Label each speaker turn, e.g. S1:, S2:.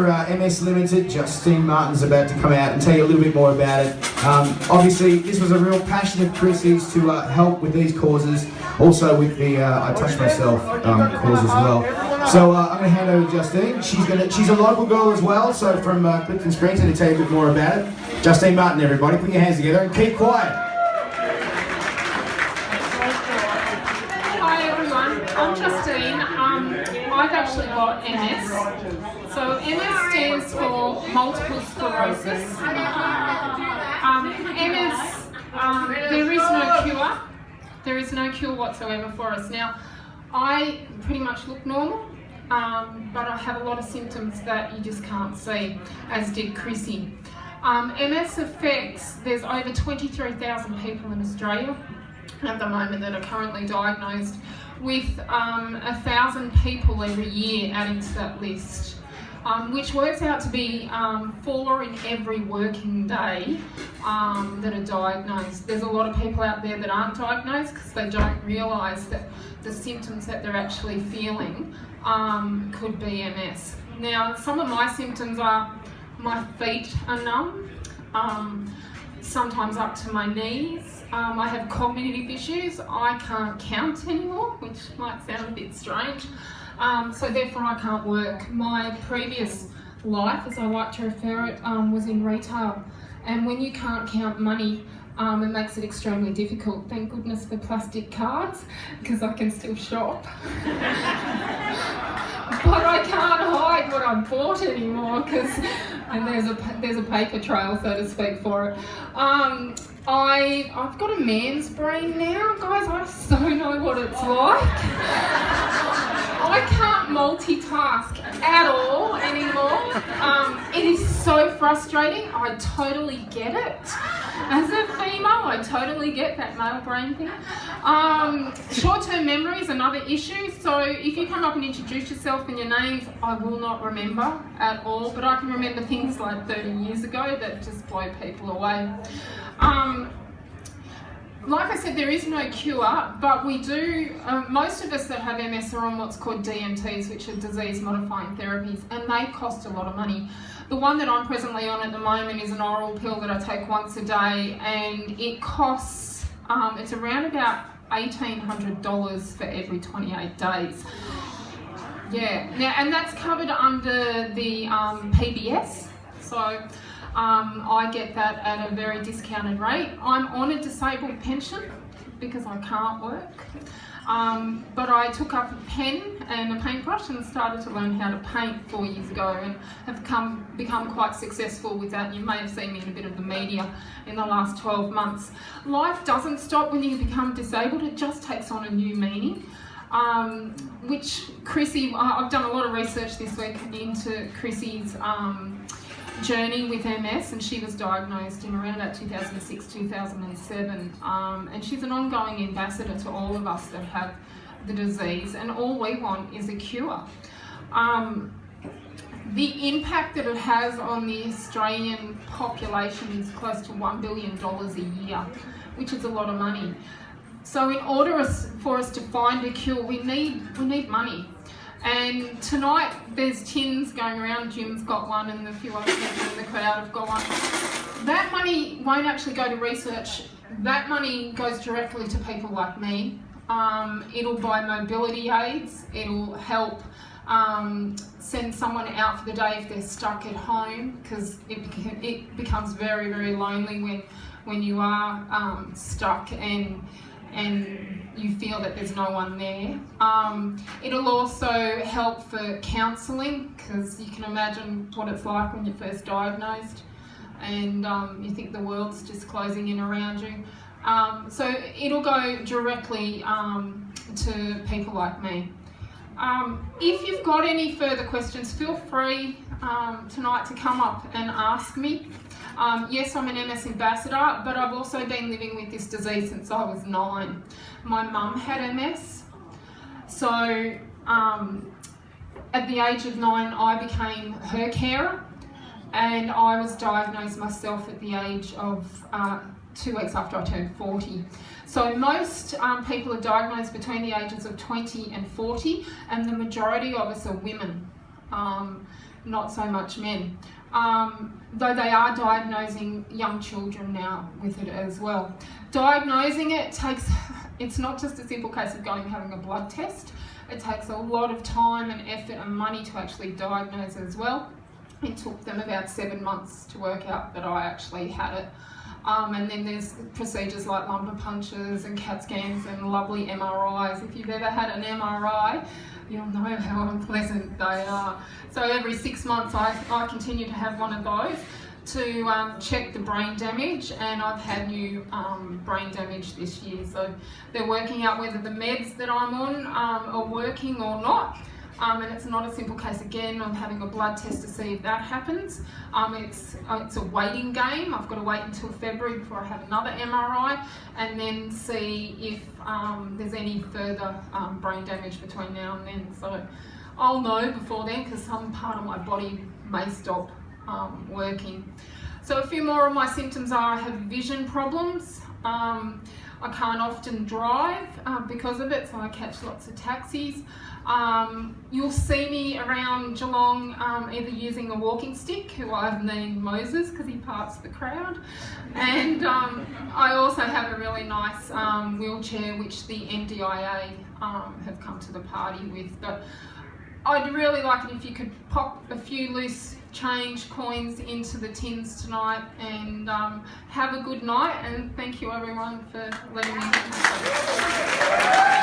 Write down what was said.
S1: for MS Limited, Justine Martin's about to come out and tell you a little bit more about it. Obviously, this was a real passion of Chrissy's to help with these causes, also with the I Touch Myself cause as well. So I'm going to hand over to Justine. She's a local girl as well, so from Clifton Springs, and to tell you a bit more about it. Justine Martin, everybody, put your hands together and keep quiet.
S2: Hi everyone, I'm Justine. I've actually got MS. So MS stands for multiple sclerosis. MS, there is no cure. There is no cure whatsoever for us. Now, I pretty much look normal, but I have a lot of symptoms that you just can't see, as did Chrissy. MS affects, there's over 23,000 people in Australia at the moment that are currently diagnosed, with 1,000 people every year adding to that list, which works out to be 4 in every working day that are diagnosed. There's a lot of people out there that aren't diagnosed because they don't realise that the symptoms that they're actually feeling could be MS. Now, some of my symptoms are my feet are numb, sometimes up to my knees. I have cognitive issues. I can't count anymore, which might sound a bit strange. So therefore I can't work. My previous life, as I like to refer it, was in retail. And when you can't count money, it makes it extremely difficult. Thank goodness for plastic cards, because I can still shop. But I can't hide what I bought anymore, and there's a paper trail, so to speak, for it. I've got a man's brain now, guys. I so know what it's like. I can't multitask at all anymore. It is so frustrating. I totally get it. As a female, I totally get that male brain thing. Short-term memory is another issue. So if you come up and introduce yourself and your names, I will not remember at all. But I can remember things like 30 years ago that just blow people away. Like I said, there is no cure, but we do, most of us that have MS are on what's called DMTs, which are disease-modifying therapies, and they cost a lot of money. The one that I'm presently on at the moment is an oral pill that I take once a day, and it costs, it's around about $1,800 for every 28 days. Yeah, now, and that's covered under the PBS, so I get that at a very discounted rate. I'm on a disabled pension because I can't work, but I took up a pen and a paintbrush and started to learn how to paint 4 years ago, and have become quite successful with that. You may have seen me in a bit of the media in the last 12 months. Life doesn't stop when you become disabled, it just takes on a new meaning. Which Chrissy, I've done a lot of research this week into Chrissy's journey with MS, and she was diagnosed in around about 2006-2007, and she's an ongoing ambassador to all of us that have the disease, and all we want is a cure. The impact that it has on the Australian population is close to $1 billion a year, which is a lot of money. So in order for us to find a cure, we need money. And tonight there's tins going around. Jim's got one, and a few other people in the crowd have got one. That money won't actually go to research. That money goes directly to people like me. It'll buy mobility aids. It'll help send someone out for the day if they're stuck at home, because it becomes very, very lonely when you are stuck and you feel that there's no one there. It'll also help for counselling, because you can imagine what it's like when you're first diagnosed and you think the world's just closing in around you. So it'll go directly to people like me. If you've got any further questions, feel free tonight to come up and ask me. Yes, I'm an MS ambassador, but I've also been living with this disease since I was 9. My mum had MS, so at the age of 9 I became her carer, and I was diagnosed myself at the age of 2 weeks after I turned 40. So most people are diagnosed between the ages of 20 and 40, and the majority of us are women. not so much men. Though they are diagnosing young children now with it as well. Diagnosing it it's not just a simple case of going and having a blood test. It takes a lot of time and effort and money to actually diagnose as well. It took them about 7 months to work out that I actually had it. And then there's procedures like lumbar punctures and CAT scans and lovely MRIs. If you've ever had an MRI, you'll know how unpleasant they are. So every 6 months I continue to have one of those to check the brain damage, and I've had new brain damage this year. So they're working out whether the meds that I'm on are working or not. And it's not a simple case again of having a blood test to see if that happens. It's a waiting game. I've got to wait until February before I have another MRI and then see if there's any further brain damage between now and then. So I'll know before then, because some part of my body may stop working. So a few more of my symptoms are I have vision problems. I can't often drive because of it, so I catch lots of taxis. You'll see me around Geelong either using a walking stick, who I've named Moses because he parts the crowd, and I also have a really nice wheelchair which the NDIA have come to the party with. But I'd really like it if you could pop a few loose change coins into the tins tonight, and have a good night, and thank you everyone for letting me have my